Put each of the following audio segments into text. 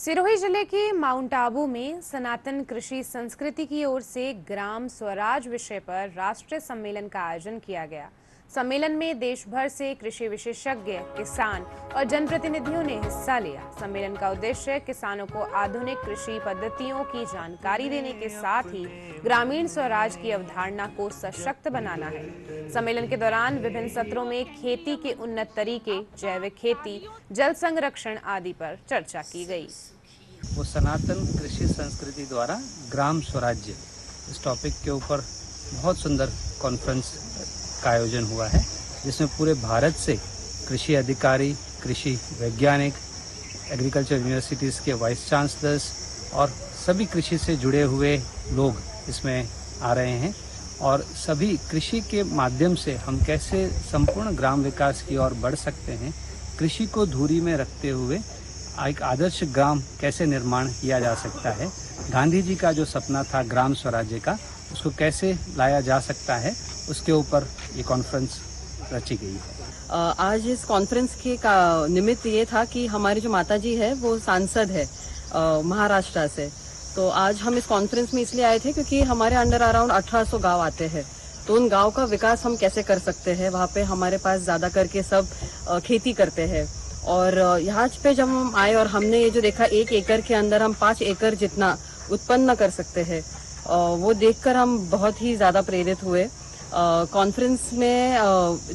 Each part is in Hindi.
सिरोही जिले के माउंट आबू में सनातन कृषि संस्कृति की ओर से ग्राम स्वराज विषय पर राष्ट्रीय सम्मेलन का आयोजन किया गया। सम्मेलन में देश भर से कृषि विशेषज्ञ, किसान और जनप्रतिनिधियों ने हिस्सा लिया। सम्मेलन का उद्देश्य किसानों को आधुनिक कृषि पद्धतियों की जानकारी देने के साथ ही ग्रामीण स्वराज की अवधारणा को सशक्त बनाना है। सम्मेलन के दौरान विभिन्न सत्रों में खेती के उन्नत तरीके, जैविक खेती, जल संरक्षण आदि पर चर्चा की गई। वो सनातन कृषि संस्कृति द्वारा ग्राम स्वराज्य इस टॉपिक के ऊपर बहुत सुंदर कॉन्फ्रेंस का आयोजन हुआ है, जिसमें पूरे भारत से कृषि अधिकारी, कृषि वैज्ञानिक, एग्रीकल्चर यूनिवर्सिटीज़ के वाइस चांसलर्स और सभी कृषि से जुड़े हुए लोग इसमें आ रहे हैं। और सभी कृषि के माध्यम से हम कैसे संपूर्ण ग्राम विकास की ओर बढ़ सकते हैं, कृषि को धुरी में रखते हुए एक आदर्श ग्राम कैसे निर्माण किया जा सकता है, गांधी जी का जो सपना था ग्राम स्वराज्य का, उसको कैसे लाया जा सकता है, उसके ऊपर ये कॉन्फ्रेंस रची गई है। आज इस कॉन्फ्रेंस के का निमित्त ये था कि हमारी जो माता जी है वो सांसद है महाराष्ट्र से। तो आज हम इस कॉन्फ्रेंस में इसलिए आए थे क्योंकि हमारे अंडर अराउंड 1800 गांव आते हैं। तो उन गांव का विकास हम कैसे कर सकते हैं, वहाँ पे हमारे पास ज़्यादा करके सब खेती करते हैं। और यहाँ पे जब हम आए और हमने ये जो देखा 1 एकड़ के अंदर हम 5 एकड़ जितना उत्पन्न कर सकते हैं, वो देखकर हम बहुत ही ज़्यादा प्रेरित हुए कॉन्फ्रेंस में।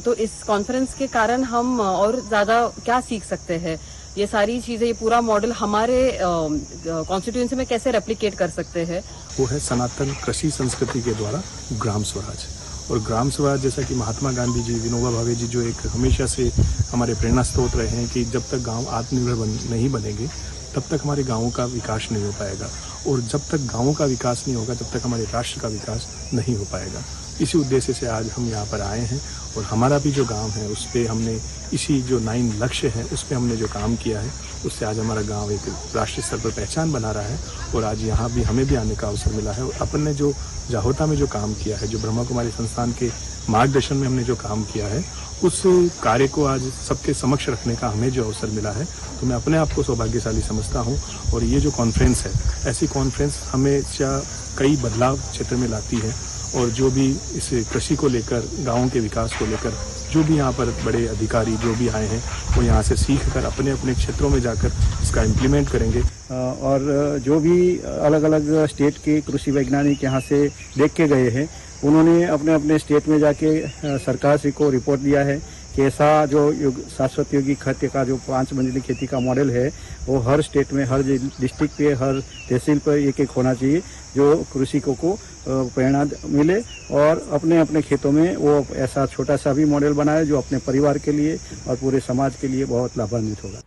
तो इस कॉन्फ्रेंस के कारण हम और ज़्यादा क्या सीख सकते हैं, ये सारी चीज़ें, ये पूरा मॉडल हमारे कॉन्स्टिट्यूएंसी में कैसे रेप्लिकेट कर सकते हैं, वो है सनातन कृषि संस्कृति के द्वारा ग्राम स्वराज। और ग्राम स्वराज जैसा कि महात्मा गांधी जी, विनोबा भावे जी जो एक हमेशा से हमारे प्रेरणा स्रोत रहे हैं कि जब तक गांव आत्मनिर्भर नहीं बनेंगे तब तक हमारे गांवों का विकास नहीं हो पाएगा, और जब तक गांवों का विकास नहीं होगा तब तक हमारे राष्ट्र का विकास नहीं हो पाएगा। इसी उद्देश्य से आज हम यहाँ पर आए हैं और हमारा भी जो गांव है उस पर हमने इसी जो 9 लक्ष्य है उस पर हमने जो काम किया है, उससे आज हमारा गांव एक राष्ट्रीय स्तर पर पहचान बना रहा है। और आज यहाँ भी हमें भी आने का अवसर मिला है। और अपन ने जो जाहोता में जो काम किया है, जो ब्रह्मा कुमारी संस्थान के मार्गदर्शन में हमने जो काम किया है, उस कार्य को आज सबके समक्ष रखने का हमें जो अवसर मिला है, तो मैं अपने आप को सौभाग्यशाली समझता हूँ। और ये जो कॉन्फ्रेंस है, ऐसी कॉन्फ्रेंस हमेशा कई बदलाव क्षेत्र में लाती है। और जो भी इस कृषि को लेकर, गाँव के विकास को लेकर जो भी यहाँ पर बड़े अधिकारी जो भी आए हैं, वो यहाँ से सीख कर अपने अपने क्षेत्रों में जाकर इसका इम्प्लीमेंट करेंगे। और जो भी अलग अलग स्टेट के कृषि वैज्ञानिक यहाँ से देख के गए हैं, उन्होंने अपने अपने स्टेट में जाके सरकार से को रिपोर्ट दिया है कि ऐसा जो शाश्वत योगी खेती का जो 5 मंजिली खेती का मॉडल है, वो हर स्टेट में, हर डिस्ट्रिक्ट पे, हर तहसील पर एक होना चाहिए, जो कृषकों को प्रेरणा मिले और अपने अपने खेतों में वो ऐसा छोटा सा भी मॉडल बनाए जो अपने परिवार के लिए और पूरे समाज के लिए बहुत लाभान्वित होगा।